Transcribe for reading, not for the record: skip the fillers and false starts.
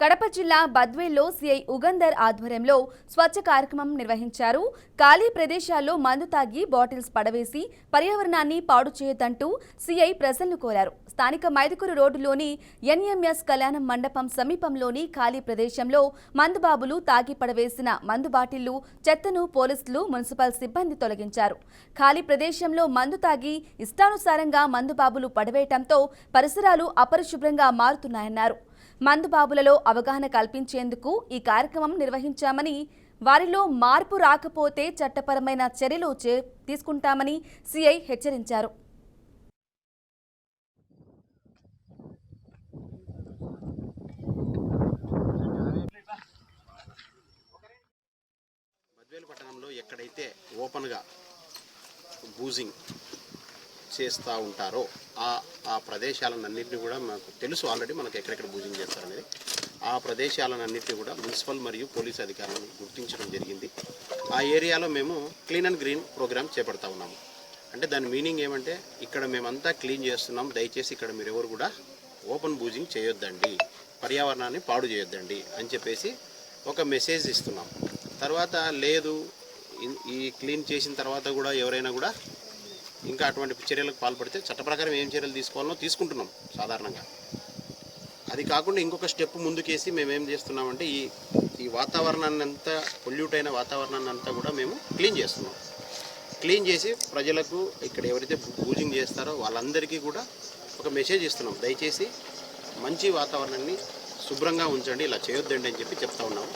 కడప జిల్లా బద్వేల్లో సిఐ ఉగందర్ ఆధ్వర్యంలో స్వచ్ఛ కార్యక్రమం నిర్వహించారు. ఖాళీ ప్రదేశాల్లో మందు తాగి బాటిల్స్ పడవేసి పర్యావరణాన్ని పాడు చేయొద్దంటూ సిఐ ప్రజలను కోరారు. స్థానిక మైదుకూరు రోడ్డులోని ఎన్ఎంఎస్ కళ్యాణం మండపం సమీపంలోని ఖాళీ ప్రదేశంలో మందుబాబులు తాగి పడవేసిన మందు బాటిళ్లు, చెత్తను పోలీసులు, మున్సిపల్ సిబ్బంది తొలగించారు. ఖాళీ ప్రదేశంలో మందు తాగి ఇష్టానుసారంగా మందుబాబులు పడవేయటంతో పరిసరాలు అపరిశుభ్రంగా మారుతున్నాయన్నారు. మందుబాబులలో అవగాహన కల్పించేందుకు ఈ కార్యక్రమం నిర్వహించామని, వారిలో మార్పు రాకపోతే చట్టపరమైన చర్యలు తీసుకుంటామని సిఐ హెచ్చరించారు. బద్వేలు పట్టణంలో ఎక్కడైతే ఓపెన్గా బూజింగ్ చేస్తూ ఉంటారో ఆ ప్రదేశాలన్నింటినీ కూడా మనకు తెలుసు ఆల్రెడీ మనకు ఎక్కడెక్కడ బూజింగ్ చేస్తారనేది. ఆ ప్రదేశాలన్నింటినీ కూడా మున్సిపల్ మరియు పోలీస్ అధికారులను గుర్తించడం జరిగింది. ఆ ఏరియాలో మేము క్లీన్ అండ్ గ్రీన్ ప్రోగ్రామ్ చేపడతా ఉన్నాము. అంటే దాని మీనింగ్ ఏమంటే, ఇక్కడ మేమంతా క్లీన్ చేస్తున్నాం, దయచేసి ఇక్కడ మీరు ఎవరు కూడా ఓపెన్ బూజింగ్ చేయొద్దండి, పర్యావరణాన్ని పాడు చేయొద్దండి అని చెప్పేసి ఒక మెసేజ్ ఇస్తున్నాం. తర్వాత లేదు, ఈ క్లీన్ చేసిన తర్వాత కూడా ఎవరైనా కూడా ఇంకా అటువంటి చర్యలకు పాల్పడితే చట్ట ప్రకారం ఏం చర్యలు తీసుకోవాలో తీసుకుంటున్నాం సాధారణంగా. అది కాకుండా ఇంకొక స్టెప్ ముందుకేసి మేమేం చేస్తున్నామంటే, ఈ వాతావరణాన్ని అంతా, పొల్యూట్ అయిన వాతావరణాన్ని అంతా కూడా మేము క్లీన్ చేస్తున్నాం. క్లీన్ చేసి ప్రజలకు ఇక్కడ ఎవరైతే బూజింగ్ చేస్తారో వాళ్ళందరికీ కూడా ఒక మెసేజ్ ఇస్తున్నాం, దయచేసి మంచి వాతావరణాన్ని శుభ్రంగా ఉంచండి, ఇలా చేయొద్దండి అని చెప్పి చెప్తా ఉన్నాము.